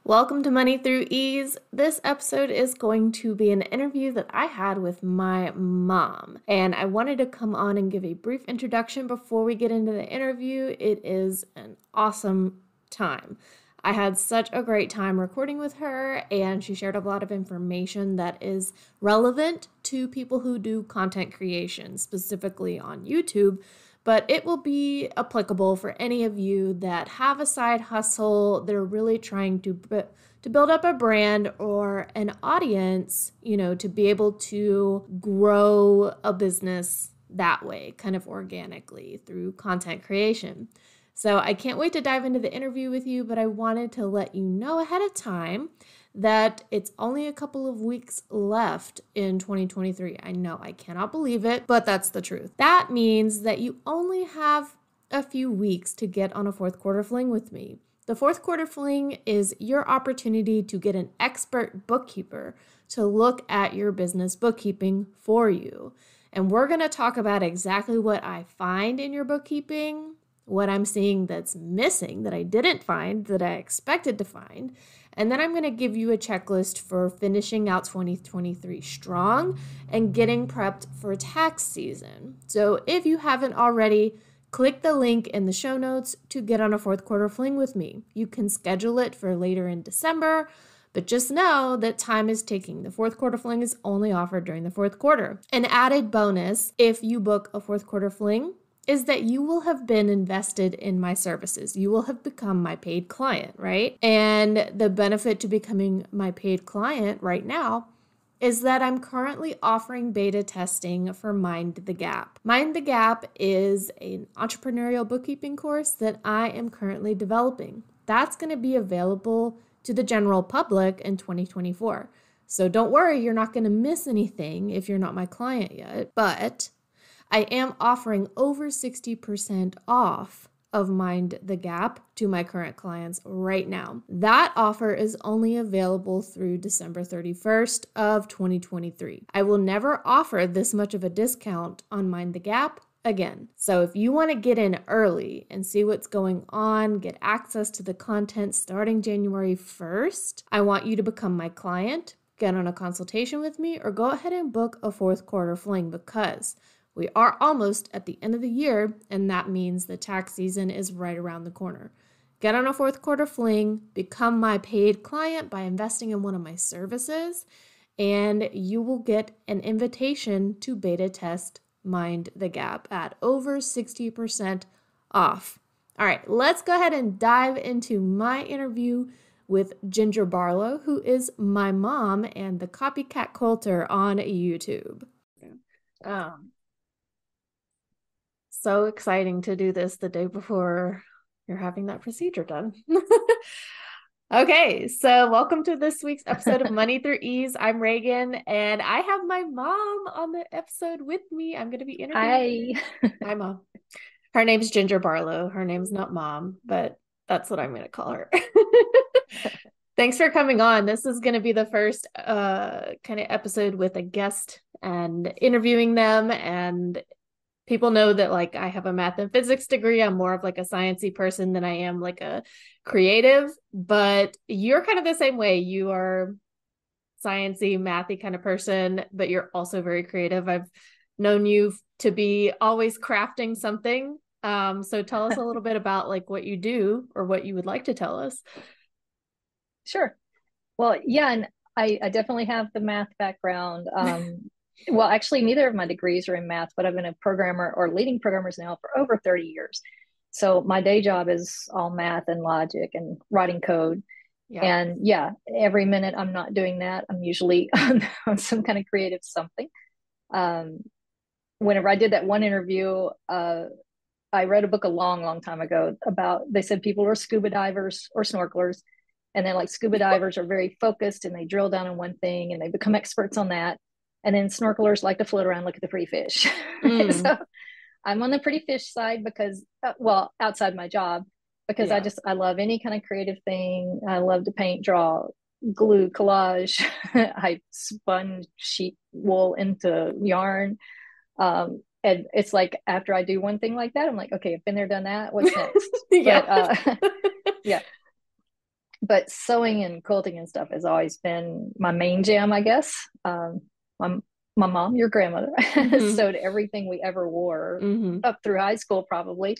Welcome to Money Through Ease. This episode is going to be an interview that I had with my mom, and I wanted to come on and give a brief introduction before we get into the interview. It is an awesome time. I had such a great time recording with her, and she shared a lot of information that is relevant to people who do content creation, specifically on YouTube, but it will be applicable for any of you that have a side hustle. They're really trying to build up a brand or an audience, to be able to grow a business that way, kind of organically through content creation. So I can't wait to dive into the interview with you, but I wanted to let you know ahead of time that it's only a couple of weeks left in 2023. I know, I cannot believe it, but that's the truth. That means that you only have a few weeks to get on a fourth quarter fling with me. The fourth quarter fling is your opportunity to get an expert bookkeeper to look at your business bookkeeping for you. And we're going to talk about exactly what I find in your bookkeeping, what I'm seeing that's missing that I didn't find that I expected to find. And then I'm going to give you a checklist for finishing out 2023 strong and getting prepped for tax season. So if you haven't already, click the link in the show notes to get on a fourth quarter fling with me. You can schedule it for later in December, but just know that time is ticking. The fourth quarter fling is only offered during the fourth quarter. An added bonus, if you book a fourth quarter fling, is that you will have been invested in my services. You will have become my paid client, right? And the benefit to becoming my paid client right now is that I'm currently offering beta testing for Mind the Gap. Mind the Gap is an entrepreneurial bookkeeping course that I am currently developing. That's going to be available to the general public in 2024. So don't worry, you're not going to miss anything if you're not my client yet, but I am offering over 60% off of Mind the Gap to my current clients right now. That offer is only available through December 31st of 2023. I will never offer this much of a discount on Mind the Gap again. So if you want to get in early and see what's going on, get access to the content starting January 1st, I want you to become my client, get on a consultation with me, or go ahead and book a fourth quarter fling because we are almost at the end of the year, and that means the tax season is right around the corner. Get on a fourth quarter fling, become my paid client by investing in one of my services, and you will get an invitation to beta test Mind the Gap at over 60% off. All right, let's go ahead and dive into my interview with Ginger Barlow, who is my mom and the copycat quilter on YouTube. So exciting to do this the day before you're having that procedure done. Okay, so welcome to this week's episode of Money Through Ease. I'm Reagan, and I have my mom on the episode with me. I'm going to be interviewing. Hi. Hi, Mom. Her name's Ginger Barlow. Her name's not Mom, but that's what I'm going to call her. Thanks for coming on. This is going to be the first kind of episode with a guest and interviewing them, and people know that like I have a math and physics degree. I'm more of like a sciencey person than I am like a creative, but you're kind of the same way. You are sciencey, mathy kind of person, but you're also very creative. I've known you to be always crafting something. So tell us a little bit about like what you do or what you would like to tell us. Sure. Well, yeah, and I definitely have the math background. Well, actually, neither of my degrees are in math, but I've been a programmer or leading programmers now for over 30 years. So my day job is all math and logic and writing code. Yeah. And yeah, every minute I'm not doing that, I'm usually on some kind of creative something. Um, Whenever I did that one interview, I read a book a long, long time ago about, they said people are scuba divers or snorkelers. And then like scuba divers are very focused and they drill down on one thing and they become experts on that. And then snorkelers like to float around, look at the pretty fish. So I'm on the pretty fish side because, well, outside my job, because Yeah. I love any kind of creative thing. I love to paint, draw, glue, collage. I spun sheep wool into yarn. And it's like after I do one thing like that, I'm like, okay, I've been there, done that. What's next? Yeah. But yeah, but sewing and quilting and stuff has always been my main jam, I guess. My, my mom, your grandmother, Hmm. sewed everything we ever wore Hmm. up through high school, probably.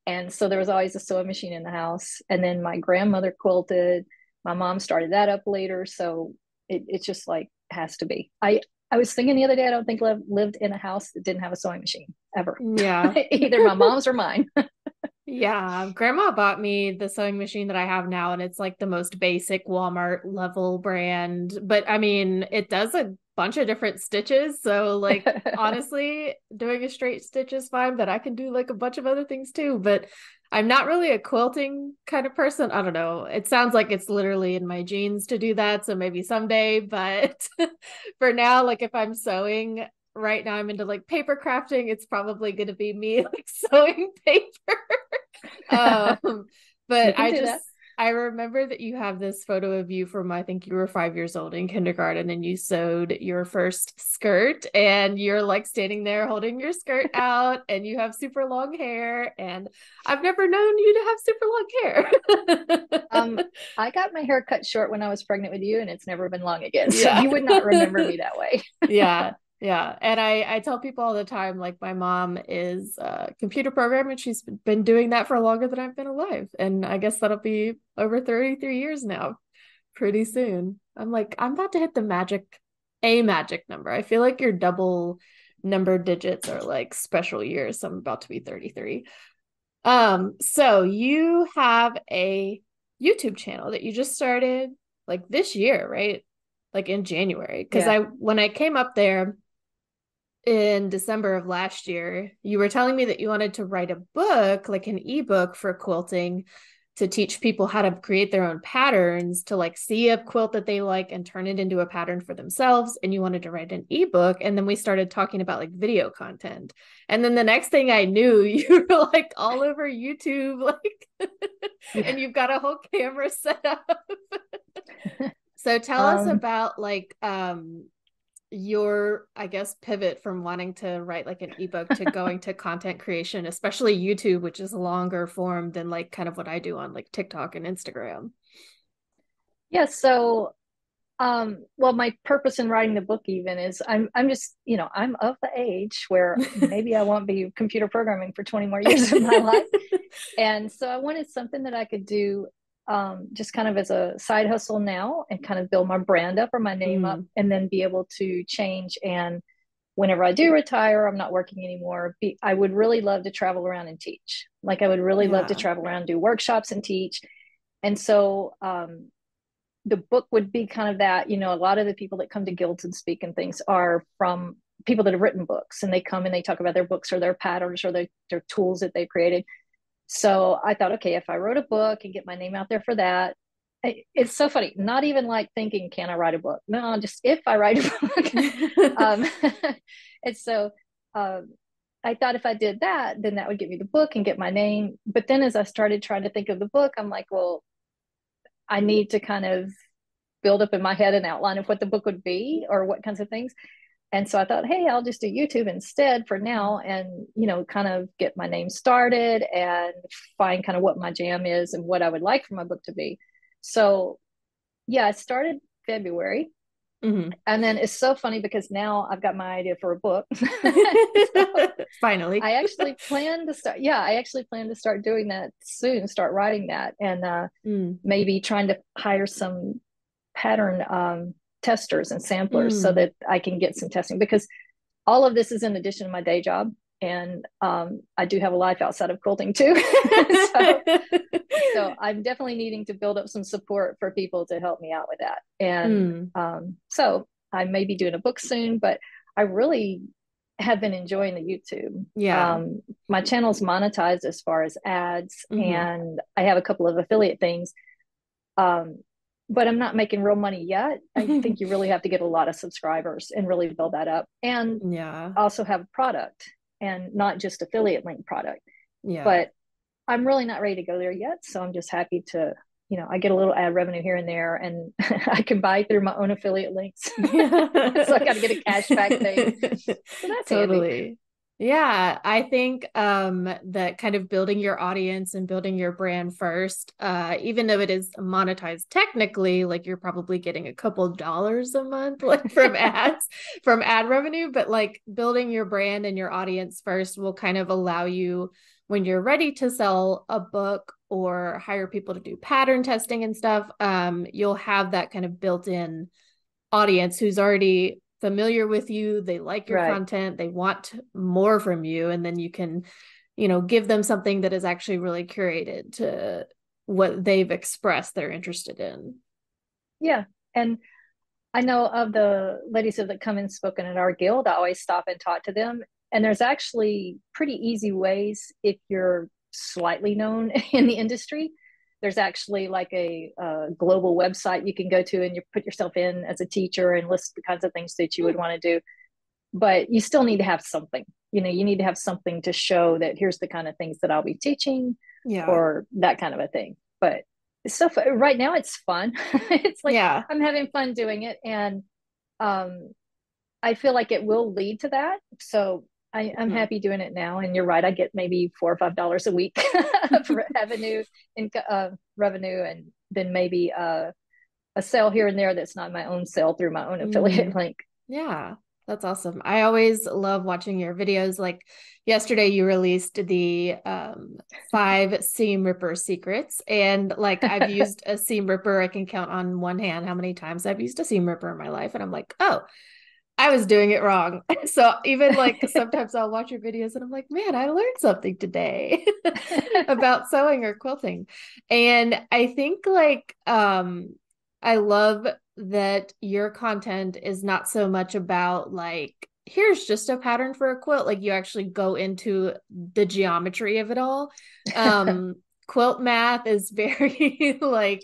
And so there was always a sewing machine in the house. And then my grandmother quilted. My mom started that up later. So it's just like has to be. I was thinking the other day, I don't think I lived in a house that didn't have a sewing machine ever. Yeah. Either my mom's or mine. Yeah, grandma bought me the sewing machine that I have now, and it's like the most basic Walmart level brand. But I mean, it does a bunch of different stitches. So, like, honestly, doing a straight stitch is fine, but I can do like a bunch of other things too. But I'm not really a quilting kind of person. I don't know. It sounds like it's literally in my genes to do that. So maybe someday, but for now, like, if I'm sewing, right now I'm into like paper crafting. It's probably going to be me like sewing paper. Um, We but can do that. I remember that you have this photo of you from, I think you were 5 years old in kindergarten, and you sewed your first skirt, and you're like standing there holding your skirt out, and you have super long hair. And I've never known you to have super long Um, hair. I got my hair cut short when I was pregnant with you, and it's never been long again. So Yeah. you would not remember me that way. Yeah. Yeah. And I tell people all the time, like my mom is a computer programmer and she's been doing that for longer than I've been alive. And I guess that'll be over 33 years now, pretty soon. I'm like, I'm about to hit a magic number. I feel like your double number digits are like special years. So I'm about to be 33. So you have a YouTube channel that you just started like this year, right? Like in January. Because Yeah. when I came up there in December of last year, you were telling me that you wanted to write a book, like an ebook for quilting to teach people how to create their own patterns, to like see a quilt that they like and turn it into a pattern for themselves. And you wanted to write an ebook. And then we started talking about like video content. And then the next thing I knew, you were like all over YouTube, like, Yeah. and you've got a whole camera set up. So tell us Um, about like your, I guess, pivot from wanting to write like an ebook to going to content creation, especially YouTube, which is longer form than like kind of what I do on like TikTok and Instagram. yeah. So, well, my purpose in writing the book even is I'm just, I'm of the age where maybe I won't be computer programming for 20 more years of my life. And so I wanted something that I could do just kind of as a side hustle now and kind of build my brand up or my name up Mm, and then be able to change. And whenever I do retire, I'm not working anymore. I would really love to travel around and teach. Like I would really love to yeah. travel around, do workshops and teach. And so the book would be kind of that, a lot of the people that come to guilds and speak and things are from people that have written books and they come and they talk about their books or their patterns or their tools that they created. So I thought, okay, if I wrote a book and get my name out there for that, it's so funny. Not even like thinking, can I write a book? No, just if I write a book. um, and so um, I thought if I did that, then that would get me the book and get my name. But then as I started trying to think of the book, I'm like, well, I need to kind of build up in my head an outline of what the book would be or what kinds of things. And so I thought, hey, I'll just do YouTube instead for now and, kind of get my name started and find kind of what my jam is and what I would like for my book to be. So, yeah, I started February. Mhm. And then it's so funny because now I've got my idea for a book. So Finally. I actually plan to start doing that soon, start writing that and Mm, maybe trying to hire some pattern testers and samplers so mm. that I can get some testing because all of this is in addition to my day job. And I do have a life outside of quilting too. So I'm definitely needing to build up some support for people to help me out with that. And Mm, so I may be doing a book soon, but I really have been enjoying the YouTube. yeah. My channel's monetized as far as ads, Hmm. and I have a couple of affiliate things. Um, but I'm not making real money yet. I think you really have to get a lot of subscribers and really build that up and Yeah. also have a product and not just affiliate link product. Yeah. But I'm really not ready to go there yet. So I'm just happy to, I get a little ad revenue here and there and I can buy through my own affiliate links. So I got to get a cashback thing. So that's handy. Totally. Yeah, I think that kind of building your audience and building your brand first, even though it is monetized technically, like you're probably getting a couple dollars a month like from ads, from ad revenue, but like building your brand and your audience first will kind of allow you when you're ready to sell a book or hire people to do pattern testing and stuff, you'll have that kind of built-in audience who's already familiar with you, they like your Right. content, they want more from you, and then you can, you know, give them something that is actually really curated to what they've expressed they're interested in. Yeah. And I know of the ladies that come and spoken at our guild, I always stop and talk to them. And there's actually pretty easy ways if you're slightly known in the industry. There's actually like a global website you can go to and you put yourself in as a teacher and list the kinds of things that you would want to do. But you still need to have something. You know, you need to have something to show that here's the kind of things that I'll be teaching Yeah. or that kind of a thing. But so right now it's fun. It's like Yeah. I'm having fun doing it. And um, I feel like it will lead to that. So I'm Mhm. happy doing it now. And you're right, I get maybe $4 or $5 a week of revenue, and then maybe a sale here and there that's not my own sale through my own affiliate Mhm. link. Yeah, that's awesome. I always love watching your videos. Like yesterday, you released the 5 seam ripper secrets. And like I've used a seam ripper. I can count on one hand how many times I've used a seam ripper in my life. And I'm like, oh, I was doing it wrong. So even like sometimes I'll watch your videos and I'm like, man, I learned something today about sewing or quilting. And I think like I love that your content is not so much about like here's just a pattern for a quilt. Like you actually go into the geometry of it all. Um Quilt math is very like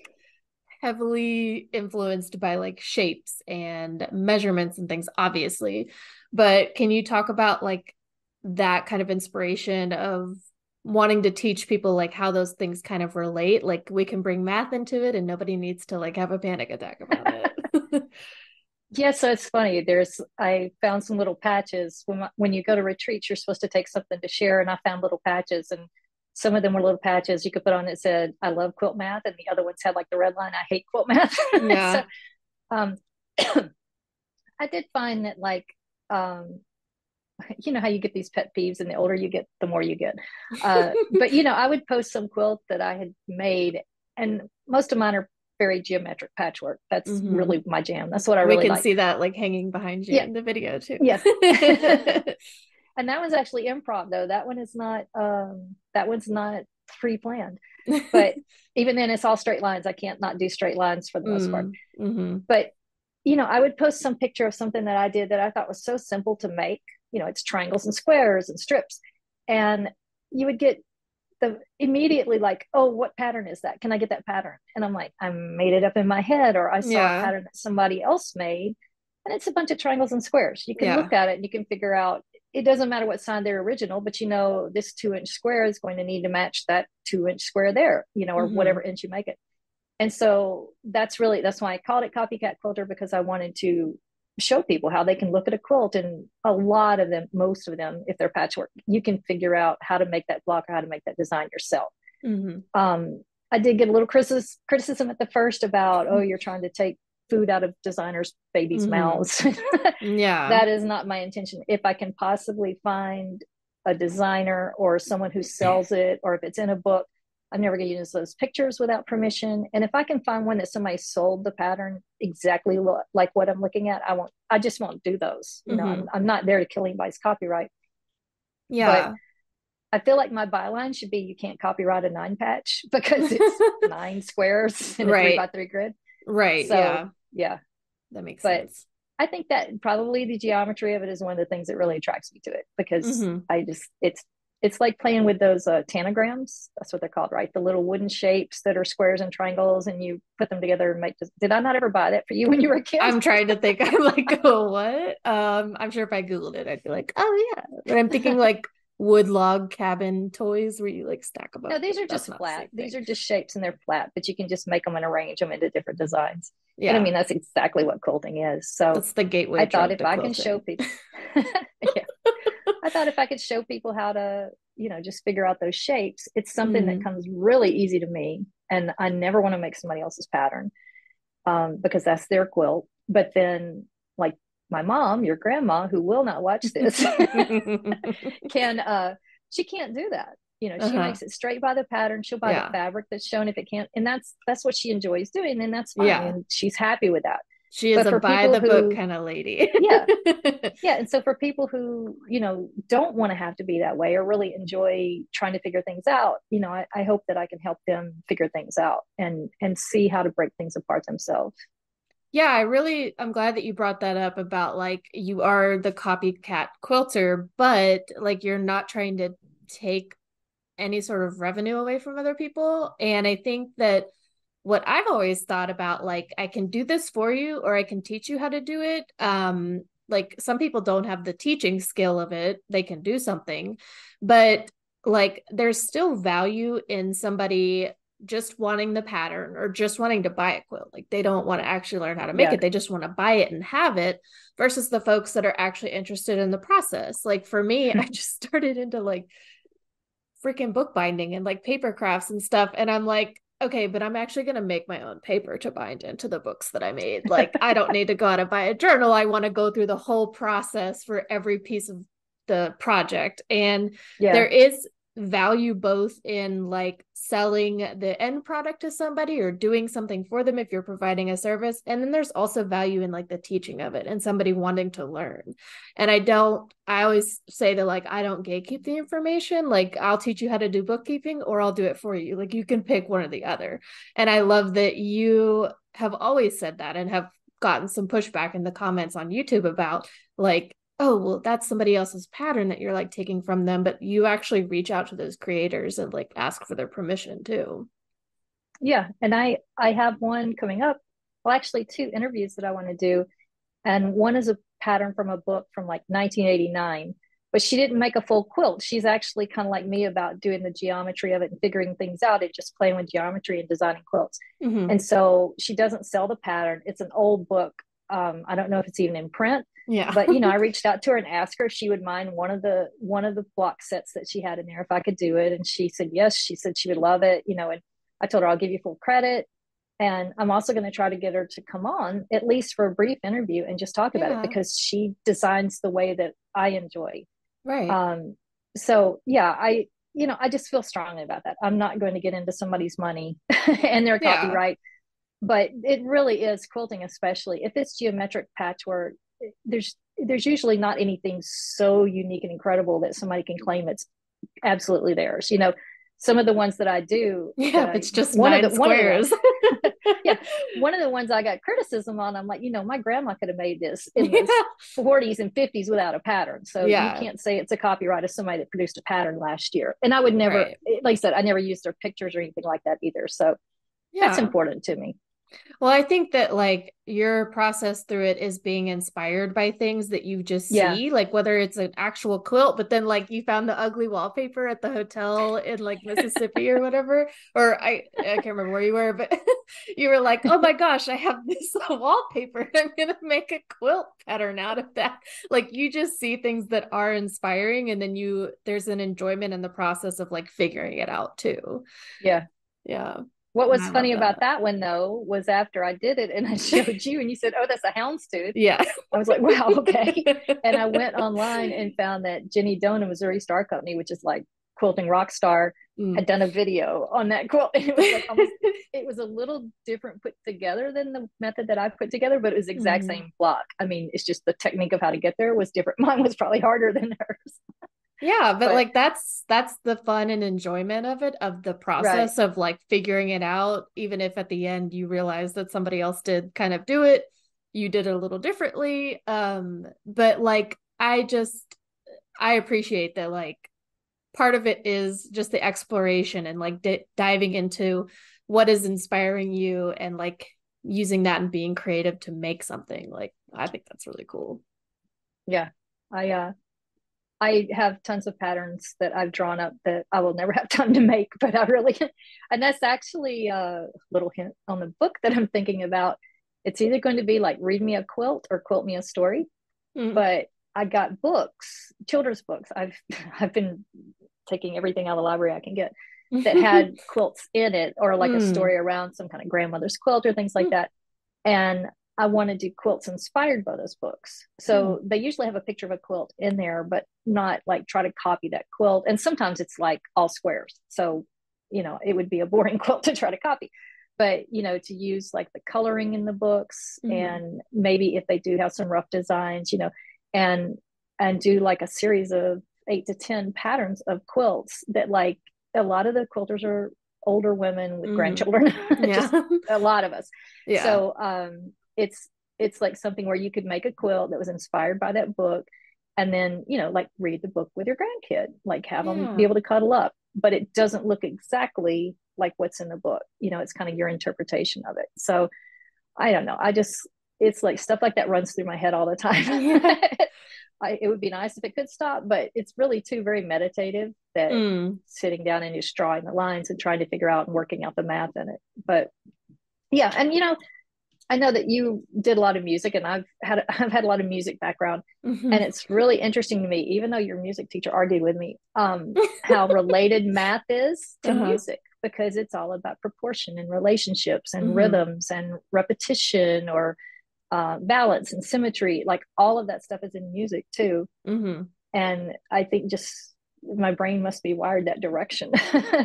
heavily influenced by like shapes and measurements and things, obviously. But can you talk about like that kind of inspiration of wanting to teach people like how those things kind of relate? Like we can bring math into it and nobody needs to like have a panic attack about it. Yeah, so it's funny. I found some little patches when you go to retreats, you're supposed to take something to share, and I found little patches, and some of them were little patches you could put on that said "I love quilt math," and the other ones had like the red line "I hate quilt math." So Yeah. um, I did find that um, you know how you get these pet peeves, and the older you get, the more you get. But you know, I would post some quilt that I had made, and most of mine are very geometric patchwork. That's Hmm. really my jam. That's what I We really can like. see that like hanging behind you Yeah, in the video too. yeah. And that was actually improv though. That one's not pre-planned. But even then it's all straight lines. I can't not do straight lines for the most part. Mm, hmm. But you know, I would post some picture of something that I did that I thought was so simple to make. You know, it's triangles and squares and strips. And you would get the immediately like, oh, what pattern is that? Can I get that pattern? And I'm like, I made it up in my head, or I saw a Yeah. pattern that somebody else made. And it's a bunch of triangles and squares. You can Yeah. look at it and you can figure out it doesn't matter what side they're original, but you know, this 2 inch square is going to need to match that 2 inch square there, you know, or whatever Hmm. inch you make it. And so that's why I called it Copycat Quilter, because I wanted to show people how they can look at a quilt, and a lot of them, most of them, if they're patchwork, you can figure out how to make that block or how to make that design yourself. Hmm. I did get a little criticism at the first about, oh, you're trying to take food out of designers' babies' Hmm. mouths. Yeah. That is not my intention. If I can possibly find a designer or someone who sells it, or if it's in a book, I'm never going to use those pictures without permission. And if I can find one that somebody sold the pattern exactly like what I'm looking at, I just won't do those. You know, Hmm. I'm not there to kill anybody's copyright. But Yeah. I feel like my byline should be you can't copyright a 9 patch because it's 9 squares in a three Right. by three grid. Right. So Yeah. yeah, That makes but sense. I think that probably the geometry of it is one of the things that really attracts me to it, because Hmm. it's like playing with those tanagrams. That's what they're called, right? The little wooden shapes that are squares and triangles, and you put them together and make. Did I not ever buy that for you when you were a kid? I'm trying to think. I'm like, oh, what? I'm sure if I Googled it, I'd be like, oh yeah. But I'm thinking like wood log cabin toys where you like stack them No, up, these but are that's just not the flat. same These thing. are just shapes and they're flat, but you can just make them and arrange them into different designs. And I Yeah. mean, that's exactly what quilting is. So That's the gateway I thought drug if to I can show quilting. people, yeah, I thought if I could show people how to, just figure out those shapes, it's something that Mm. comes really easy to me. And I never want to make somebody else's pattern, because that's their quilt. But then, like my mom, your grandma, who will not watch this, can she can't do that. She Uh-huh. makes it straight by the pattern. She'll buy the Yeah. fabric that's shown if it can't, and that's what she enjoys doing, and that's fine, Yeah. and she's happy with that. She is But a for by people the book who, kind of lady. yeah, yeah, and so for people who don't want to have to be that way or really enjoy trying to figure things out, I hope that I can help them figure things out and see how to break things apart themselves. Yeah, I'm glad that you brought that up about like you are the copycat quilter, but like you're not trying to take any sort of revenue away from other people. And I think that what I've always thought about, like, I can do this for you or I can teach you how to do it. Like some people don't have the teaching skill of it, they can do something, but like there's still value in somebody just wanting the pattern or just wanting to buy a quilt. Like they don't want to actually learn how to make Yeah, it, they just want to buy it and have it versus the folks that are actually interested in the process. Like for me, I just started into like freaking bookbinding and like paper crafts and stuff. And I'm like, okay, but I'm actually going to make my own paper to bind into the books that I made. Like, I don't need to go out and buy a journal. I want to go through the whole process for every piece of the project. And yeah, there is value both in like selling the end product to somebody or doing something for them if you're providing a service. And then there's also value in like the teaching of it and somebody wanting to learn. And I always say that like I don't gatekeep the information. Like I'll teach you how to do bookkeeping or I'll do it for you. Like you can pick one or the other. And I love that you have always said that and have gotten some pushback in the comments on YouTube about like, oh, well, that's somebody else's pattern that you're like taking from them, but you actually reach out to those creators and like ask for their permission too. yeah. And I have one coming up. Well, actually, two interviews that I want to do, and one is a pattern from a book from like 1989. But she didn't make a full quilt. She's actually kind of like me about doing the geometry of it and figuring things out and just playing with geometry and designing quilts. Mm-hmm. And so she doesn't sell the pattern. It's an old book. I don't know if it's even in print, Yeah. but I reached out to her and asked her if she would mind one of the block sets that she had in there if I could do it, and she said yes. She said she would love it. And I told her I'll give you full credit. And I'm also going to try to get her to come on at least for a brief interview and just talk about it Yeah. because she designs the way that I enjoy. Right. Um, so yeah, I just feel strongly about that. I'm not going to get into somebody's money and their Yeah. copyright, but it really is quilting, especially if it's geometric patchwork. There's usually not anything so unique and incredible that somebody can claim it's absolutely theirs. Some of the ones that I do Yeah. that If I it's just one of nine the one of the squares. ones yeah, one of the ones I got criticism on, I'm like, my grandma could have made this in the Yeah. 40s and 50s without a pattern. So you Yeah. can't say it's a copyright of somebody that produced a pattern last year. And I would never, Right. like I said, I never used their pictures or anything like that either. So that's Yeah. important to me. Well, I think that like your process through it is being inspired by things that you just Yeah. see, like whether it's an actual quilt, but then like you found the ugly wallpaper at the hotel in like Mississippi or whatever, or I can't remember where you were, but you were like, oh my gosh, I have this wallpaper. I'm gonna make a quilt pattern out of that. Like you just see things that are inspiring, and then there's an enjoyment in the process of like figuring it out too. Yeah. Yeah, What and was I love funny about that. that one though was after I did it and I showed you and you said, "Oh, that's a houndstooth." Yeah. I was like, "Wow, okay." And I went online and found that Jenny Doan and Missouri Star Company, which is like quilting rock star, Mm. had done a video on that quilt. And it was like almost, it was a little different put together than the method that I put together, but it was the exact Mhm. same block. I mean, it's just the technique of how to get there was different. Mine was probably harder than hers. Yeah, but But like that's the fun and enjoyment of it, of the right. process of like figuring it out, even if at the end you realize that somebody else did kind of do it, you did it a little differently. But like I appreciate that like part of it is just the exploration and like diving into what is inspiring you and like using that and being creative to make something. Like I think that's really cool. Yeah. I have tons of patterns that I've drawn up that I will never have time to make, but I really, and that's actually a little hint on the book that I'm thinking about. It's either going to be like read me a quilt or quilt me a story, Mm. but I got books, children's books. I've been taking everything out of the library I can get that had quilts in it, or like a Mm. story around some kind of grandmother's quilt or things like that. And I want to do quilts inspired by those books. So Mm. they usually have a picture of a quilt in there, but not like try to copy that quilt. And sometimes it's like all squares. So, it would be a boring quilt to try to copy. But, to use like the coloring in the books, Mm-hmm. and maybe if they do have some rough designs, and do like a series of 8 to 10 patterns of quilts that, like, a lot of the quilters are older women with Mm-hmm. grandchildren, Yeah. just a lot of us. Yeah. So it's like something where you could make a quilt that was inspired by that book, and then like read the book with your grandkid, like have them be Yeah. able to cuddle up, but it doesn't look exactly like what's in the book. It's kind of your interpretation of it. So I don't know. It's like stuff like that runs through my head all the time. Yeah. It would be nice if it could stop, but it's really too very meditative, that Mm. sitting down and just drawing the lines and trying to figure out and working out the math in it. But yeah, and I know that you did a lot of music, and I've had a lot of music background, Mm-hmm. and it's really interesting to me, even though your music teacher argued with me, how related math is to Uh-huh. music, because it's all about proportion and relationships and Mm-hmm. rhythms and repetition, or balance and symmetry. Like all of that stuff is in music too, Mm-hmm. and I think just my brain must be wired that direction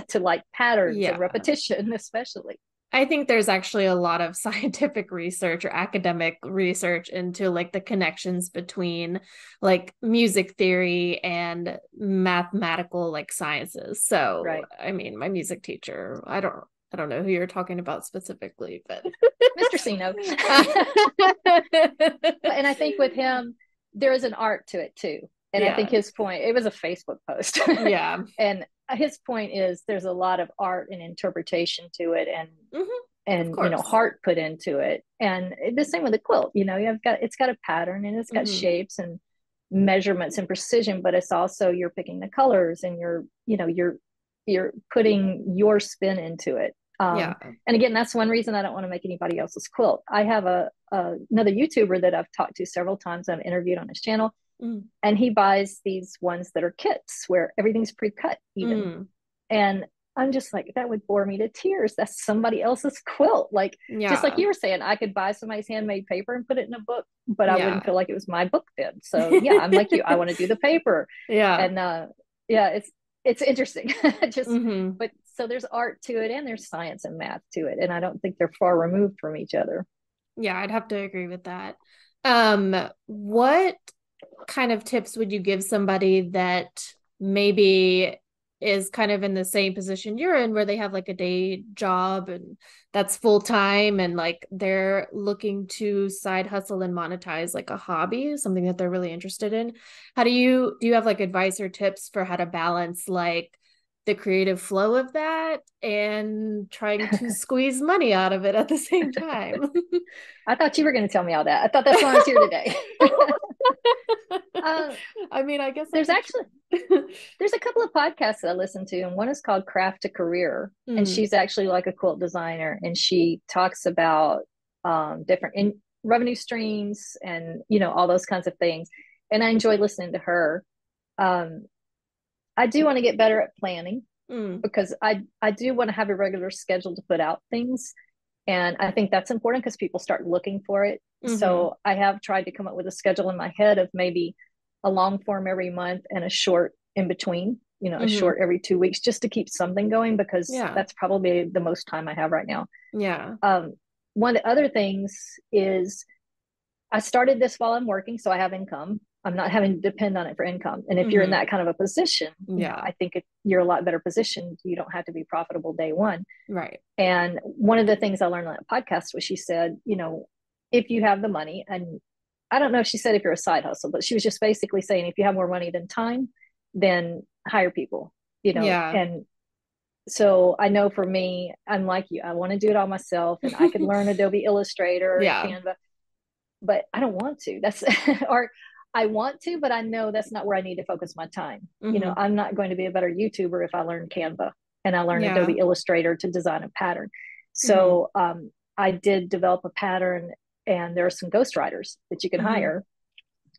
to like patterns and Yeah. repetition, especially. I think there's actually a lot of scientific research or academic research into like the connections between like music theory and mathematical like sciences. So, Right. I mean, my music teacher, I don't know who you're talking about specifically, but Mr. Sino. And I think with him, there is an art to it too. And I think yeah. his point, it was a Facebook post. Yeah. And his point is there's a lot of art and interpretation to it, and Hmm. Of and course. heart put into it. And the same with the quilt. It's got a pattern, and it's got Hmm. shapes and measurements and precision, but it's also, you're picking the colors, and you're putting your spin into it. Yeah. And again, that's one reason I don't want to make anybody else's quilt. I have another YouTuber that I've talked to several times. I've interviewed on his channel, Mm. and he buys these ones that are kits where everything's pre-cut even. Mm. And I'm just like, that would bore me to tears. That's somebody else's quilt. Like, just like Yeah. you were saying, I could buy somebody's handmade paper and put it in a book, but I wouldn't Yeah. feel like it was my book then. So yeah, I'm like you. I want to do the paper. Yeah. And yeah, it's interesting. Just, Hmm. but so there's art to it, and there's science and math to it. And I don't think they're far removed from each other. Yeah, I'd have to agree with that. What kind of tips would you give somebody that maybe is kind of in the same position you're in, where they have like a day job and that's full time, and like they're looking to side hustle and monetize like a hobby, something that they're really interested in? How do you have like advice or tips for how to balance like the creative flow of that and trying to squeeze money out of it at the same time? I thought you were going to tell me all that. I thought that's why I was here today. uh, I mean, I guess I there's could actually try. there's a couple of podcasts that I listen to, and one is called Craft to Career, and Mm. she's actually like a quilt designer, and she talks about different revenue streams, and all those kinds of things. And I enjoy listening to her. Um, I do want to get better at planning, Mm. because I do want to have a regular schedule to put out things, and I think that's important because people start looking for it. Mm-hmm. So I have tried to come up with a schedule in my head of maybe a long form every month and a short in between, a Mm-hmm. short every 2 weeks, just to keep something going, because Yeah. that's probably the most time I have right now. Yeah. Um, One of the other things is, I started this while I'm working, so I have income. I'm not having to depend on it for income. And if you're in Mm-hmm. that kind of a position, Yeah. I think you're a lot better positioned. You don't have to be profitable day one. Right. And one of the things I learned on that podcast was, she said, if you have the money, and I don't know if she said if you're a side hustle, but she was just basically saying, if you have more money than time, then hire people, Yeah. and so I know for me, I'm like you, I want to do it all myself, and I could learn Adobe Illustrator and Yeah. Canva, but I don't want to. That's or I want to, but I know that's not where I need to focus my time. Mm-hmm. I'm not going to be a better YouTuber if I learn Canva and I learn Yeah. Adobe Illustrator to design a pattern. Mm-hmm. So I did develop a pattern, and there are some ghostwriters that you can Mm-hmm. hire,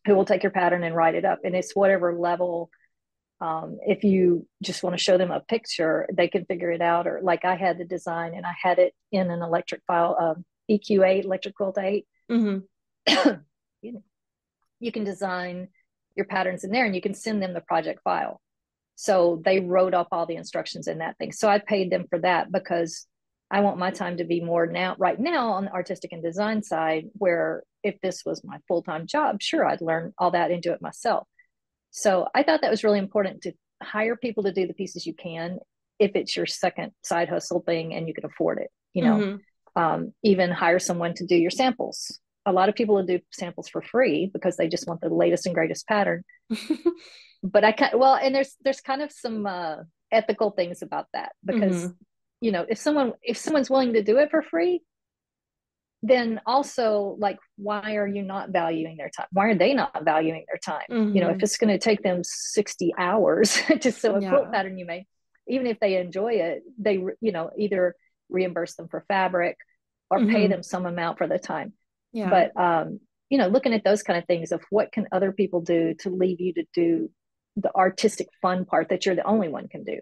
who will take your pattern and write it up. And it's whatever level. If you just want to show them a picture, they can figure it out. Or like I had the design and I had it in an electric file, EQ8, electric quilt 8. Mm-hmm. You can design your patterns in there and you can send them the project file. So they wrote up all the instructions in that thing. So I paid them for that because I want my time to be more right now on the artistic and design side, where if this was my full-time job, sure, I'd learn all that and do it myself. So I thought that was really important to hire people to do the pieces you can, if it's your second side hustle thing and you can afford it, even hire someone to do your samples. A lot of people will do samples for free because they just want the latest and greatest pattern. But and there's kind of some ethical things about that, because if someone's willing to do it for free, then also, like, why are you not valuing their time? Why are they not valuing their time? If it's going to take them 60 hours to sew a quilt pattern you made, even if they enjoy it, they either reimburse them for fabric or pay them some amount for the time. But looking at those kind of things of what can other people do to leave you to do the artistic fun part that you're the only one can do.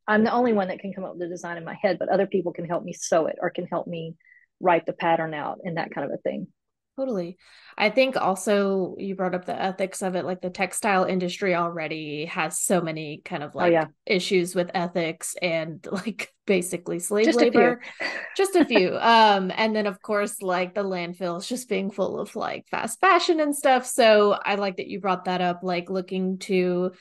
I'm the only one that can come up with the design in my head, but other people can help me sew it or can help me write the pattern out and that kind of a thing. Totally. I think also you brought up the ethics of it. Like the textile industry already has so many kind of issues with ethics and like basically slave labor. Just a few. And then of course, like the landfills just being full of like fast fashion and stuff. So I like that you brought that up, like looking to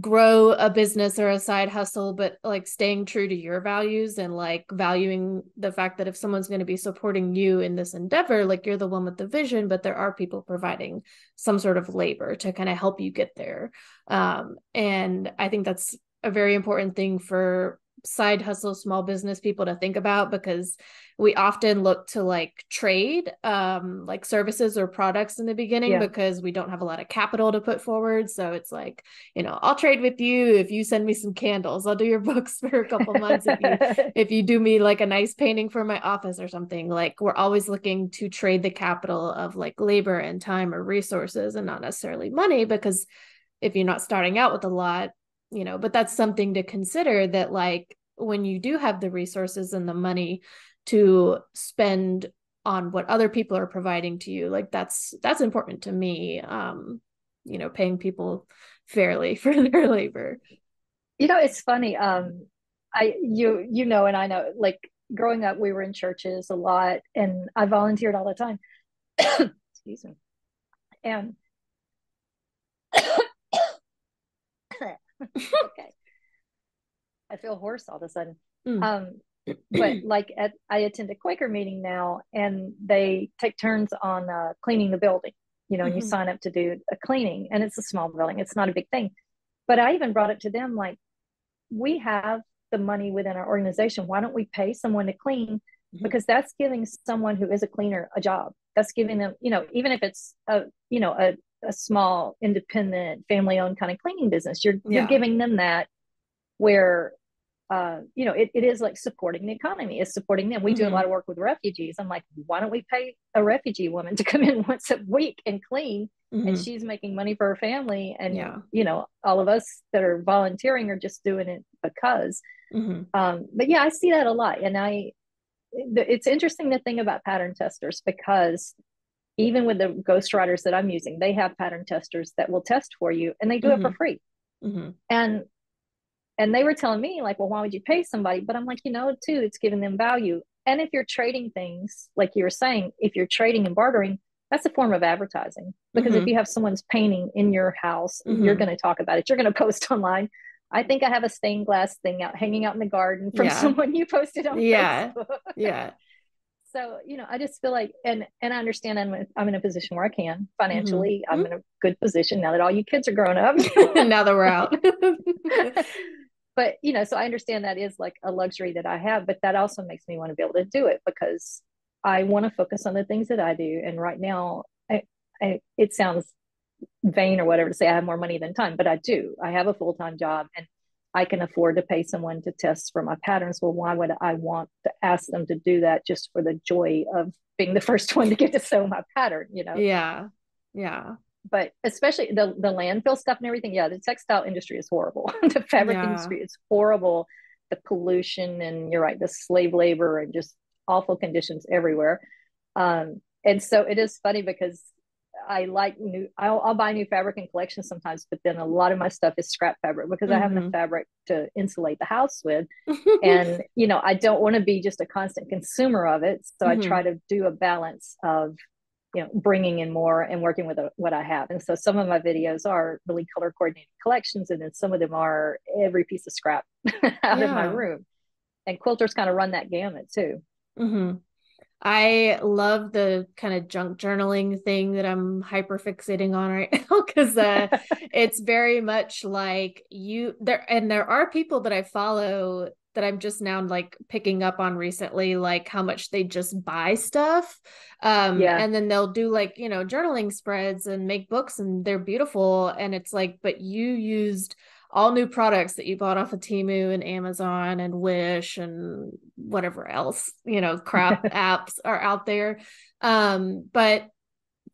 grow a business or a side hustle, but like staying true to your values and like valuing the fact that if someone's going to be supporting you in this endeavor, like you're the one with the vision, but there are people providing some sort of labor to kind of help you get there. And I think that's a very important thing for side hustle small business people to think about, because we often look to like trade like services or products in the beginning because we don't have a lot of capital to put forward. So it's like, I'll trade with you if you send me some candles. I'll do your books for a couple months if you do me like a nice painting for my office or something. Like we're always looking to trade the capital of like labor and time or resources and not necessarily money, because if you're not starting out with a lot, but that's something to consider, that like when you do have the resources and the money to spend on what other people are providing to you, like that's important to me. Paying people fairly for their labor. It's funny. And I know, like growing up, we were in churches a lot and I volunteered all the time. Excuse me. And okay. I feel hoarse all of a sudden. But like I attend a Quaker meeting now and they take turns on cleaning the building, and you sign up to do a cleaning, and it's a small building. It's not a big thing. But I even brought it to them, like, we have the money within our organization. Why don't we pay someone to clean? Because that's giving someone who is a cleaner a job. That's giving them, even if it's a small independent family owned kind of cleaning business, you're giving them that, where it is like supporting the economy, is supporting them. We do a lot of work with refugees. I'm like, why don't we pay a refugee woman to come in once a week and clean? And she's making money for her family. And, all of us that are volunteering are just doing it because. But yeah, I see that a lot. And it's interesting to think about pattern testers, because even with the ghostwriters that I'm using, they have pattern testers that will test for you, and they do it for free. And they were telling me, like, well, why would you pay somebody? But I'm like, too, it's giving them value. And if you're trading things, like you were saying, if you're trading and bartering, that's a form of advertising. Because if you have someone's painting in your house, you're going to talk about it. You're going to post online. I think I have a stained glass thing hanging out in the garden from someone you posted on Facebook. So, I just feel like, and I understand I'm in a position where I can financially, I'm in a good position now that all you kids are grown up. Now that we're out. But, so I understand that is like a luxury that I have, but that also makes me want to be able to do it, because I want to focus on the things that I do. And right now, it sounds vain or whatever to say I have more money than time, but I do. I have a full-time job and I can afford to pay someone to test for my patterns. Well, why would I want to ask them to do that just for the joy of being the first one to get to sew my pattern, Yeah. but especially the landfill stuff and everything. Yeah, the textile industry is horrible. The fabric Yeah. industry is horrible. The pollution, and you're right, the slave labor and just awful conditions everywhere. And so it is funny because I like new. I'll buy new fabric in collections sometimes, but then a lot of my stuff is scrap fabric because I have enough Mm-hmm. fabric to insulate the house with. And I don't want to be just a constant consumer of it, so I Mm-hmm. try to do a balance of bringing in more and working with what I have. And so some of my videos are really color coordinated collections, and then some of them are every piece of scrap out of my Yeah. room. And quilters kind of run that gamut too. Mm-hmm. I love the kind of junk journaling thing that I'm hyper fixating on right now because it's very much like you there, and there are people that I follow that I'm just now like picking up on recently, like how much they just buy stuff. Yeah, And then they'll do like, journaling spreads and make books and they're beautiful. And it's like, but you used all new products that you bought off of Temu and Amazon and Wish and whatever else, crap apps are out there. But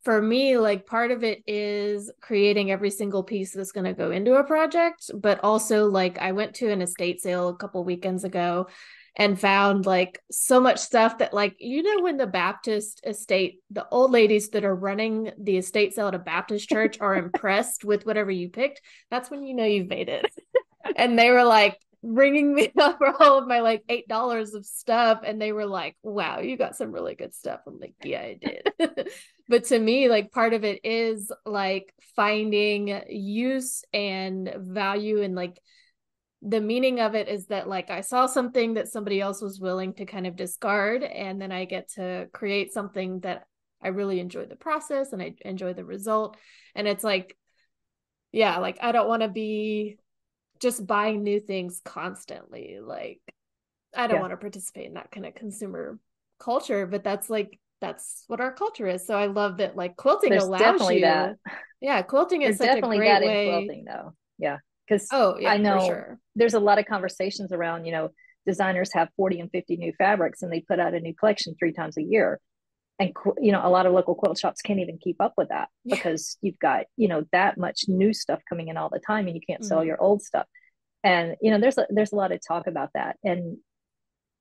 for me, like part of it is creating every single piece that's going to go into a project, but also like I went to an estate sale a couple weekends ago and found like so much stuff that like when the Baptist estate, the old ladies that are running the estate sale at a Baptist church are impressed with whatever you picked, that's when you've made it. And they were like ringing me up for all of my like $8 of stuff, and they were like, wow, you got some really good stuff. I'm like, yeah, I did. But to me, like part of it is like finding use and value, and like the meaning of it is that like I saw something that somebody else was willing to kind of discard, and then I get to create something that I really enjoy the process and I enjoy the result. And it's like, yeah, like I don't want to be just buying new things constantly. Like, I don't yeah. want to participate in that kind of consumer culture, but that's what our culture is. So I love that like quilting There's allows definitely that. you, yeah, quilting is There's such a definitely great that in way. quilting, though. Yeah, because Oh, I yeah, for know sure. there's a lot of conversations around, designers have 40 and 50 new fabrics and they put out a new collection 3 times a year. And, a lot of local quilt shops can't even keep up with that Yeah. because you've got, that much new stuff coming in all the time and you can't sell Mm-hmm. your old stuff. And, there's a lot of talk about that. And,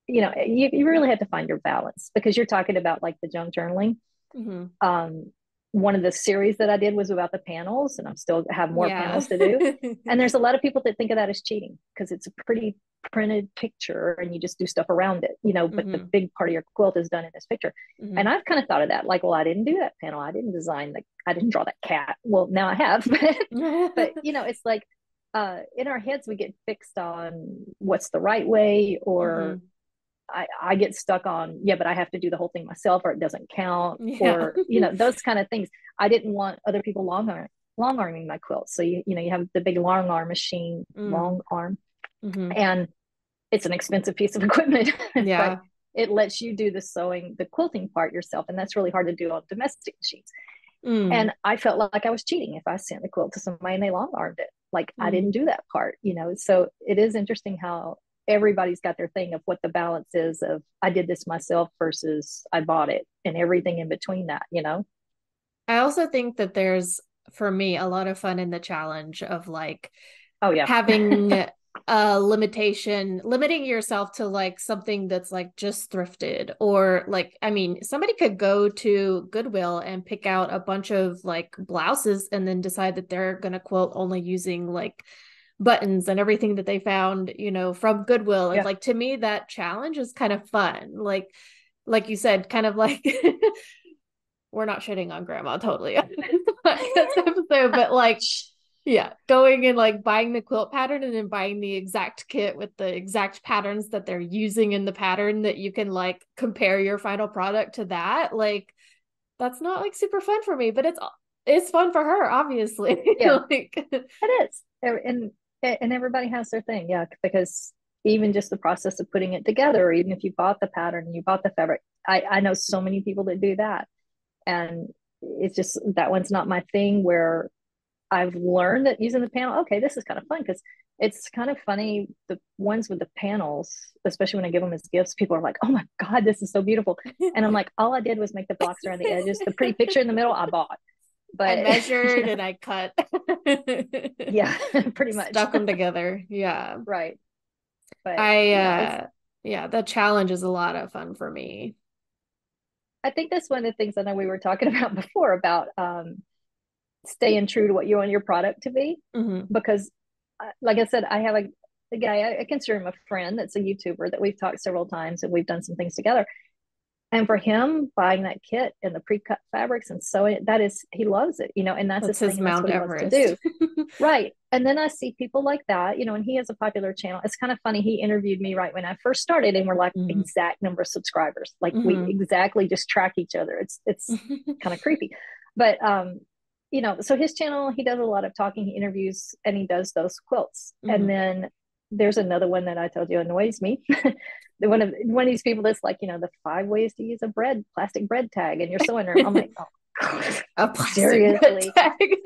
you really have to find your balance because you're talking about like the junk journaling. Mm-hmm. um, One of the series that I did was about the panels, and I'm still have more Yeah. panels to do. And there's a lot of people that think of that as cheating because it's a pretty printed picture and you just do stuff around it, but the Mm-hmm. big part of your quilt is done in this picture. Mm-hmm. And I've kind of thought of that, like, well, I didn't do that panel. I didn't design I didn't draw that cat. Well, now I have, but it's like in our heads, we get fixed on what's the right way, or Mm-hmm. I get stuck on, yeah, but I have to do the whole thing myself or it doesn't count, Yeah. or, those kind of things. I didn't want other people long arming my quilt. So you have the big long arm machine, Mm. long arm, Mm-hmm. and it's an expensive piece of equipment, but Yeah. it lets you do the sewing, the quilting part yourself. And that's really hard to do on domestic machines. Mm. And I felt like I was cheating if I sent the quilt to somebody and they long armed it. Like I didn't Mm. do that part. So it is interesting how everybody's got their thing of what the balance is of I did this myself versus I bought it and everything in between that. I also think that there's, for me, a lot of fun in the challenge of like Oh yeah. having a limitation, limiting yourself to like something that's like just thrifted, or like, I mean, somebody could go to Goodwill and pick out a bunch of like blouses and then decide that they're going to quilt only using like buttons and everything that they found, from Goodwill. And Yeah. like to me, that challenge is kind of fun. Like you said, kind of like we're not shitting on grandma totally on this podcast episode, but like, yeah, going and like buying the quilt pattern and then buying the exact kit with the exact patterns that they're using in the pattern that you can like compare your final product to that. Like, that's not like super fun for me, but it's fun for her, obviously. Yeah, Like, it is. And everybody has their thing. Yeah, because even just the process of putting it together, or even if you bought the pattern and you bought the fabric, I know so many people that do that. And it's just that one's not my thing, where I've learned that using the panel, okay, this is kind of fun because it's kind of funny. The ones with the panels, especially when I give them as gifts, people are like, oh my God, this is so beautiful. And I'm like, all I did was make the blocks around the edges. The pretty picture in the middle, I bought. I but measured and I cut. yeah, pretty much. Stuck them together. Yeah. Right. But I it's yeah, the challenge is a lot of fun for me. I think that's one of the things I know we were talking about before about staying true to what you want your product to be. Hmm. Because, like I said, I have a guy, I consider him a friend that's a YouTuber that we've talked several times and we've done some things together. And for him, buying that kit and the pre-cut fabrics and sewing it, that is, he loves it, and that's That's his his thing and that's Mount what he loves to Everest. do. Right. And then I see people like that, and he has a popular channel. It's kind of funny. He interviewed me right when I first started, and we're like Hmm. exact number of subscribers. Like we Hmm. exactly just track each other. It's kind of creepy. But so his channel, he does a lot of talking, he interviews, and he does those quilts. And Hmm. then there's another one that I told you annoys me. One of these people that's like, the 5 ways to use a plastic bread tag in your sewing room. I'm like, oh, A plastic bread seriously. tag.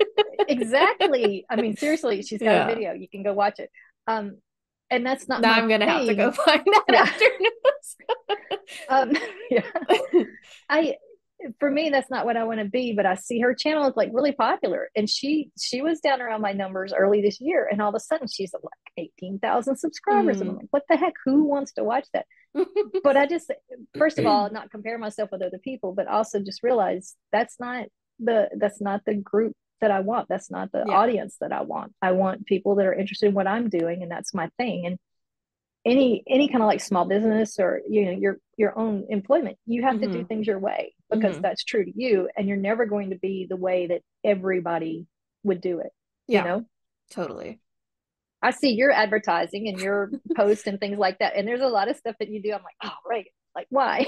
Exactly. I mean, seriously, she's got a Yeah. video. You can go watch it. Um, and that's not Now my I'm gonna have to go thing. find that Yeah. after Um, yeah. news. I for me that's not what I want to be, but I see her channel is like really popular, and she was down around my numbers early this year, and all of a sudden she's at like 18,000 subscribers, and I'm Mm. like, what the heck? Who wants to watch that? But I just, first of all, not compare myself with other people, but also just realize that's not the group that I want. That's not the Yeah. audience that I want. I want people that are interested in what I'm doing, and that's my thing. And any kind of like small business or your own employment, you have to do Hmm. things your way because Hmm. that's true to you, and you're never going to be the way that everybody would do it you Yeah, know totally. I see your advertising and your post and things like that, and there's a lot of stuff that you do. I'm like, oh right, like why?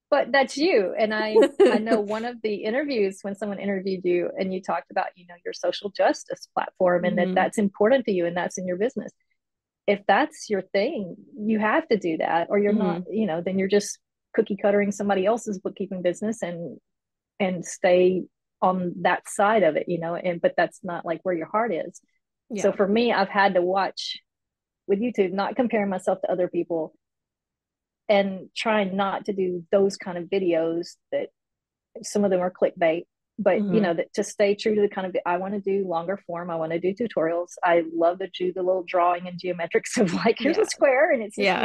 But that's you. And I know one of the interviews when someone interviewed you and you talked about your social justice platform and that Hmm. that's important to you and that's in your business. If that's your thing, you have to do that, or you're not, Hmm. then you're just cookie cuttering somebody else's bookkeeping business and stay on that side of it. But that's not like where your heart is. So Yeah. for me, I've had to watch with YouTube, not comparing myself to other people and trying not to do those kind of videos that some of them are clickbait, but Hmm. that to stay true to the kind of, I want to do longer form. I want to do tutorials. I love to do the little drawing and geometrics of like, here's a Yeah. square and it's this Yeah.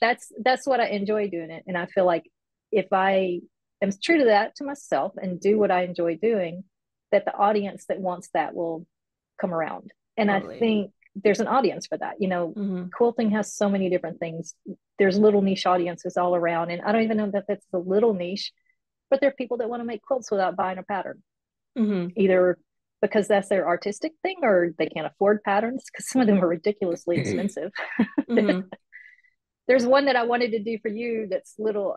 many. That's what I enjoy doing it. And I feel like if I am true to that to myself and do what I enjoy doing, that the audience that wants that will come around. And I Totally. think there's an audience for that. Hmm. Quilting has so many different things. There's little niche audiences all around. And I don't even know that that's the little niche, but there are people that want to make quilts without buying a pattern, Hmm. either because that's their artistic thing or they can't afford patterns because some of them are ridiculously expensive. Hmm. There's one that I wanted to do for you that's little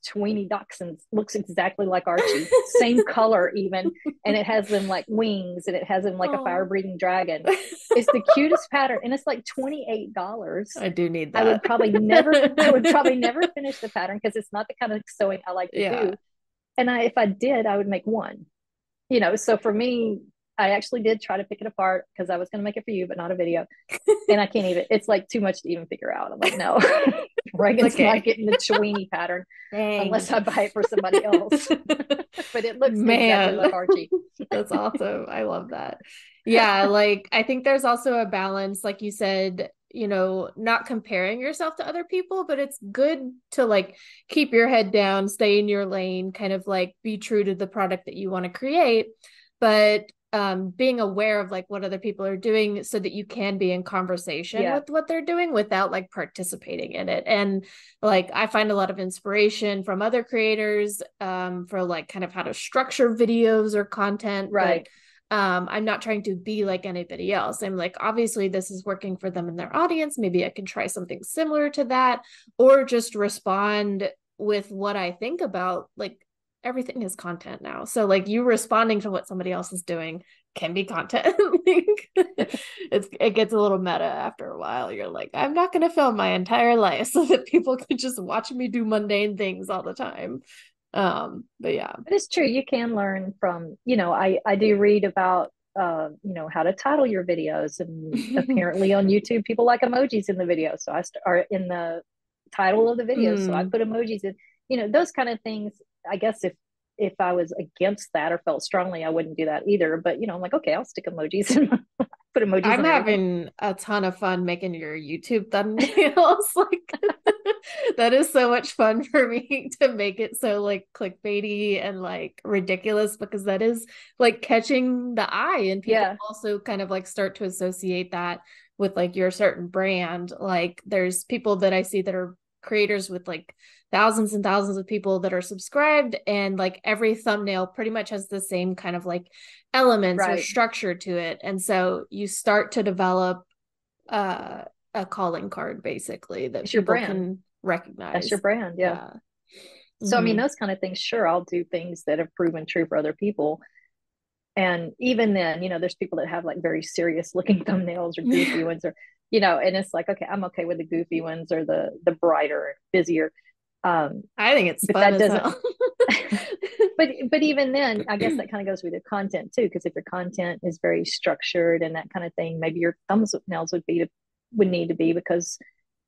tweeny dachshunds, looks exactly like Archie, same color even, and it has them like wings and it has them like a fire Oh. breathing dragon. It's the cutest pattern and it's like $28. I do need I would that. probably never I would probably never finish the pattern because it's not the kind of sewing I like to Yeah. do. And if I did, I would make one. So for me, I actually did try to pick it apart because I was going to make it for you, but not a video. And I can't even, it's like too much to even figure out. I'm like, no, It's Reagan's not okay. getting the Chewini pattern unless I Dang. buy it for somebody else. But it looks exactly Man, like Archie. that's awesome. I love that. Yeah, like I think there's also a balance, like you said, not comparing yourself to other people, but it's good to like keep your head down, stay in your lane, kind of like be true to the product that you want to create, but being aware of like what other people are doing so that you can be in conversation Yeah. with what they're doing without like participating in it. And like I find a lot of inspiration from other creators for like kind of how to structure videos or content, but Right. I'm not trying to be like anybody else. I'm like, obviously, this is working for them and their audience. Maybe I can try something similar to that, or just respond with what I think about. Like, everything is content now. So, like, you responding to what somebody else is doing can be content. It gets a little meta after a while. You're like, I'm not going to film my entire life so that people can just watch me do mundane things all the time. But yeah. But it's true. You can learn from, I do read about, how to title your videos. And apparently on YouTube, people like emojis in the video. So are in the title of the video. So I Mm, put emojis in, those kind of things. I guess if I was against that or felt strongly, I wouldn't do that either. But I'm like, okay, I'll stick emojis and put emojis I'm in everything. having a ton of fun making your YouTube thumbnails. Like that is so much fun for me to make it so like clickbaity and like ridiculous because that is like catching the eye and people Yeah, also kind of like start to associate that with like your certain brand. Like there's people that I see that are creators with like thousands and thousands of people that are subscribed and like every thumbnail pretty much has the same kind of like elements or right. structure to it. And so you start to develop uh, a calling card basically that It's your people brand. can That's your recognize. brand. Yeah. Yeah. So, I mean, Mm-hmm. those kind of things, sure, I'll do things that have proven true for other people. And even then, there's people that have like very serious looking thumbnails or goofy ones or, and it's like, okay, I'm okay with the goofy ones or the brighter, busier. I think it's But fun that as doesn't, hell. but even then, I guess that kind of goes with the content too, because if your content is very structured and that kind of thing, maybe your thumbnails would need to be because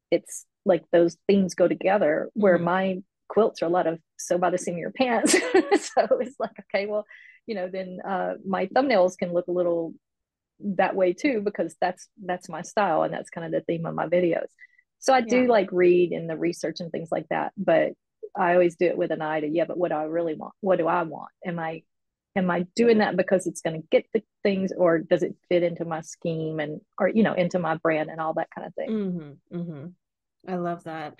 it's like those things go together. Where Mm-hmm. my quilts are a lot of sew by the seam of your pants, so it's like, okay, well, then my thumbnails can look a little that way too because that's my style and that's kind of the theme of my videos. So I Yeah. do like read and the research and things like that, but I always do it with an eye to, yeah, but what do I really want? What do I want? Am I doing that because it's going to get the things, or does it fit into my scheme and or into my brand and all that kind of thing? Mm-hmm. Mm-hmm. I love that.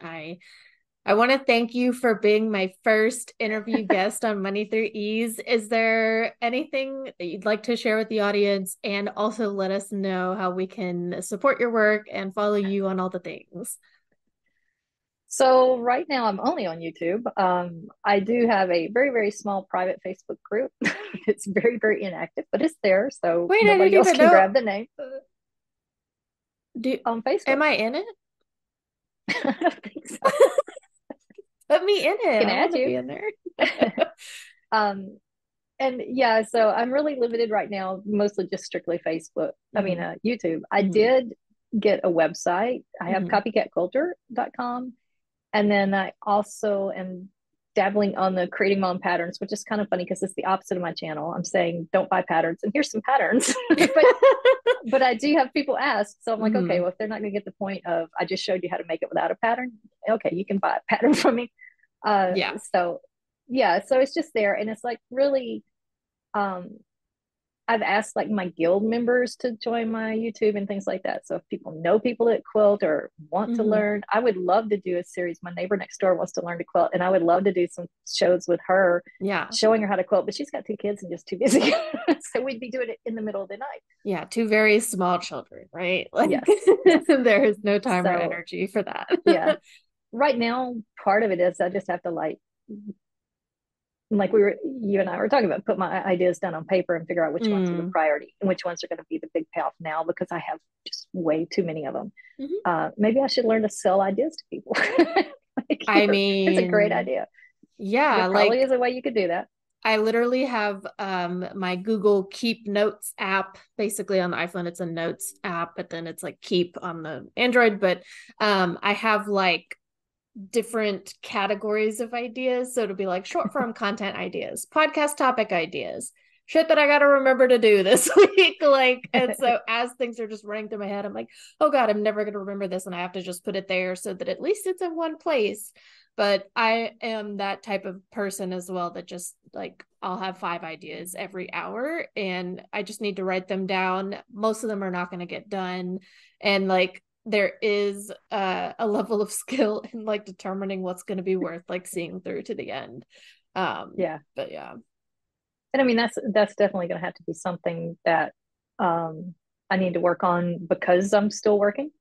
I want to thank you for being my first interview guest on Money Through Ease. Is there anything that you'd like to share with the audience and also let us know how we can support your work and follow you on all the things? So right now I'm only on YouTube. I do have a very, very small private Facebook group. It's very, very inactive, but it's there, so Wait, I didn't nobody else even can know. grab the name Do on am Facebook. I in it? I don't think so. Put me in I it. can I add want to you. be in there. um, and yeah, so I'm really limited right now, mostly just strictly Facebook. I mean, Hmm. YouTube. I Hmm. did get a website. I have Hmm. copycatquilter.com. And then I also am dabbling on the creating my own patterns, which is kind of funny because it's the opposite of my channel. I'm saying don't buy patterns, and here's some patterns. but I do have people ask, so I'm like, okay, Hmm. well, if they're not going to get the point of I just showed you how to make it without a pattern, okay, you can buy a pattern from me. Yeah. So yeah, so it's just there, and it's like really um I've asked like my guild members to join my YouTube and things like that. So if people know people that quilt or want to Hmm. learn, I would love to do a series. My neighbor next door wants to learn to quilt, and I would love to do some shows with her, Yeah. showing her how to quilt. But she's got two kids and just too busy, so we'd be doing it in the middle of the night. Yeah. Two very small children, right? Like Yes, yes. there is no time or So energy for that. yeah, right now part of it is I just have to like you and I were talking about, put my ideas down on paper and figure out which ones are the Mm. priority and which ones are going to be the big payoff now because I have just way too many of them. Mhm. Maybe I should learn to sell ideas to people. Like I here, it's a great mean, idea. There yeah, probably like is a way you could do that. I literally have my Google Keep Notes app. Basically on the iPhone, it's a notes app, but then it's like Keep on the Android. But I have like different categories of ideas. So it'll be like short form content ideas, podcast topic ideas, shit that I got to remember to do this week. Like, and so as things are just running through my head, I'm like, oh God, I'm never going to remember this. And I have to just put it there so that at least it's in one place. But I am that type of person as well that just like I'll have 5 ideas every hour and I just need to write them down. Most of them are not going to get done. And like there is a level of skill in like determining what's going to be worth like seeing through to the end. Yeah, But yeah. and I mean that's definitely going to have to be something that um, I need to work on because I'm still working.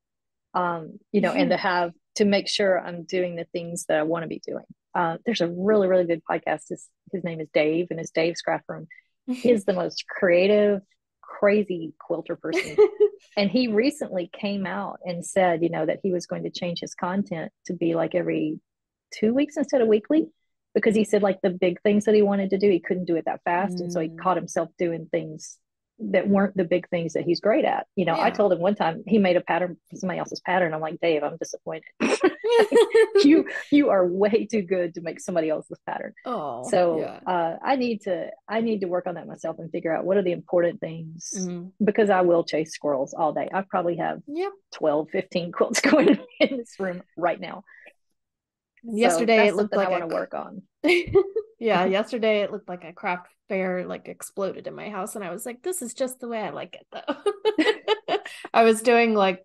And to make sure I'm doing the things that I want to be doing. There's a really, really good podcast. His name is Dave, and it's Dave's Craft Room. He is the most creative, crazy quilter person. And he recently came out and said, that he was going to change his content to be like every 2 weeks instead of weekly, because he said like the big things that he wanted to do, he couldn't do it that fast. And so he Mm. caught himself doing things that weren't the big things that he's great at. You know, I Yeah. told him one time he made a pattern for somebody else's pattern. I'm like, Dave, I'm disappointed. Like, you are way too good to make somebody else's pattern. Oh, So yeah. I need to work on that myself and figure out what are the important things, Hmm. because I will chase squirrels all day. I probably have Yep. 12, 15 quilts going in this room right now. So Yesterday it that's looked something I like want to work on. yeah, yesterday it looked like a craft fair like exploded in my house, and I was like, this is just the way I like it though. I was doing like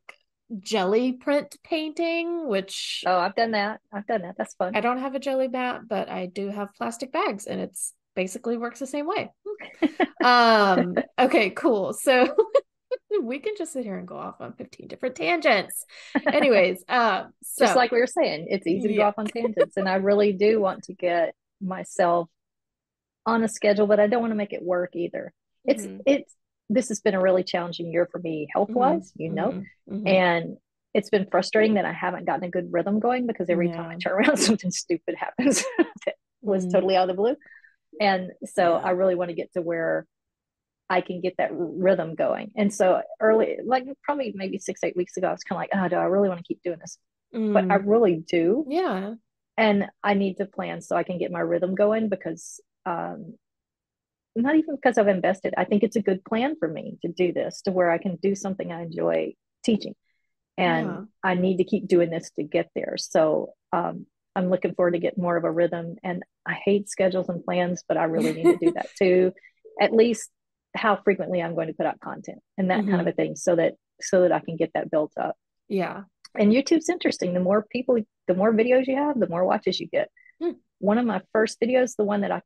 jelly print painting, which Oh, I've done that. I've done that. That's fun. I don't have a jelly mat, but I do have plastic bags, and it's basically works the same way. Okay, cool. So we can just sit here and go off on 15 different tangents. Anyways, Just so like we were saying, it's easy to go yeah. off on tangents. And I really do want to get myself on a schedule, but I don't want to make it work either. Hmm. It's this has been a really challenging year for me health Hmm. wise, you know, Hmm. Hmm. and it's been frustrating that I haven't gotten a good rhythm going, because every time I Yeah. turn around, something stupid happens that was Mm, totally out of the blue. And so I yeah. really want to get to where I can get that rhythm going. And so early, like probably maybe 6, 8 weeks ago, I was kind of like, oh, do I really want to keep doing this? But I Mm, really do. yeah. And I need to plan so I can get my rhythm going, because not even because I've invested. I think it's a good plan for me to do this to where I can do something I enjoy teaching. And Yeah. I need to keep doing this to get there. So I'm looking forward to get more of a rhythm. And I hate schedules and plans, but I really need to do that too. At least how frequently I'm going to put out content and that kind of Hmm. a thing, so that I can get that built up. Yeah. And YouTube's interesting. The more people, the more videos you have, the more watches you get. Mm, One of my first videos, the one that I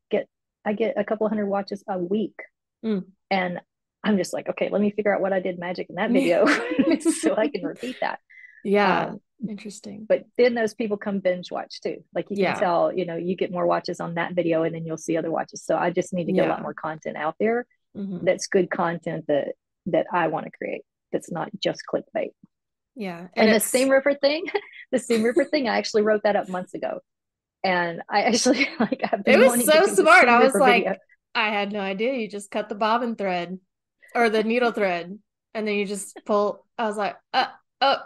get a couple hundred watches a week. mm. And I'm just like, okay, let me figure out what I did magic in that video so I can repeat that. Yeah. Um, Interesting. but then those people come binge watch too. Like you can Yeah. tell, you know, you get more watches on that video and then you'll see other watches. So I just need to get a lot Yeah. more content out there Hmm. that's good content that I want to create. That's not just clickbait. Yeah. And And the it's Steam River thing, the Steam River thing, I actually wrote that up months ago. And I actually like I've it been was wanting to so do the smart. Steam I was River video. like, I had no idea. You just cut the bobbin thread or the needle thread, and then you just pull. I was like, oh,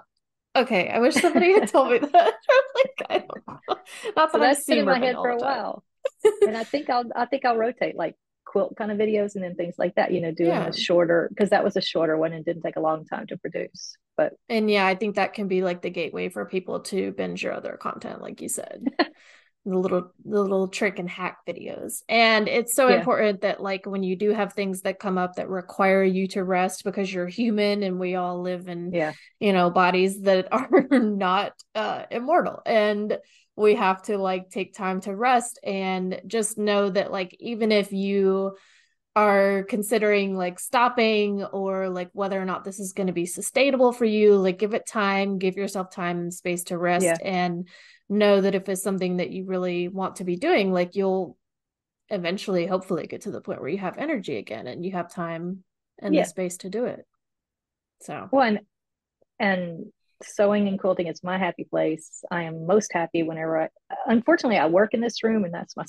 okay. I wish somebody had told me that. I was like, I don't know. Not So that I'm that's been in seam my ripping head all for the a time. while. And I think I'll rotate like quilt kind of videos and then things like that, you know, doing the Yeah. shorter, because that was a shorter one and didn't take a long time to produce. But And yeah, I think that can be like the gateway for people to binge your other content, like you said. The little trick and hack videos. And it's so yeah, important that like when you do have things that come up that require you to rest because you're human and we all live in, yeah, bodies that are not immortal. And we have to like take time to rest and just know that like even if you are considering like stopping or like whether or not this is going to be sustainable for you, like give it time, give yourself time and space to rest, yeah, and know that if it's something that you really want to be doing, like you'll eventually hopefully get to the point where you have energy again and you have time and the yeah. space to do it. So One, and sewing and quilting is my happy place. I am most happy whenever unfortunately I work in this room, and that's my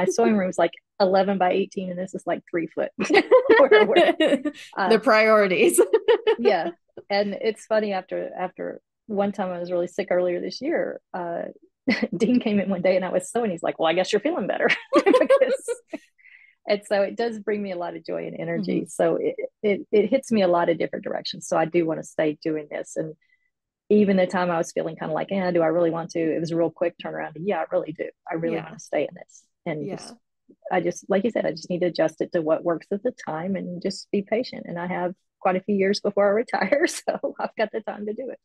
sewing room is like 11 by 18 and this is like 3 foot where I work. the Uh, priorities. yeah. And it's funny, after one time I was really sick earlier this year, Dean came in one day and I was sewing. He's like, well, I guess you're feeling better. Because and so it does bring me a lot of joy and Mm-hmm. energy. So it hits me a lot of different directions. So I do want to stay doing this. And even the time I was feeling kind of like, do I really want to? It was a real quick turnaround. Yeah, I really do. I really want Yeah. to stay in this. And Yeah. I just, like you said, I just need to adjust it to what works at the time and just be patient. And I have quite a few years before I retire. So I've got the time to do it.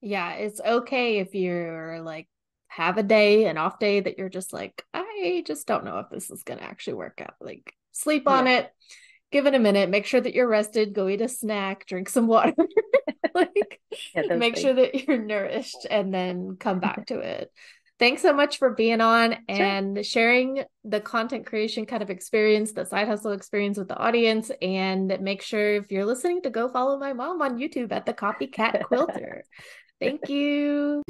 Yeah, it's okay if you're like have a day, an off day that you're just like, I just don't know if this is gonna actually work out. Like sleep on Yeah. it, give it a minute, make sure that you're rested, go eat a snack, drink some water, like Yeah. Those make things. sure that you're nourished and then come back to it. Thanks so much for being on Sure. and sharing the content creation kind of experience, the side hustle experience with the audience. And make sure if you're listening to go follow my mom on YouTube at the Copycat Quilter. Thank you.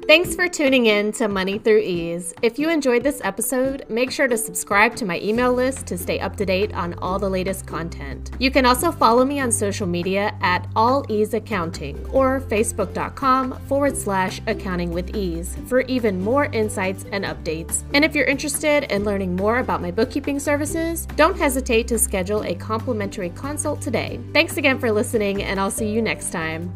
Thanks for tuning in to Money Through Ease. If you enjoyed this episode, make sure to subscribe to my email list to stay up to date on all the latest content. You can also follow me on social media at All Ease Accounting or facebook.com/accounting with ease for even more insights and updates. And if you're interested in learning more about my bookkeeping services, don't hesitate to schedule a complimentary consult today. Thanks again for listening, and I'll see you next time.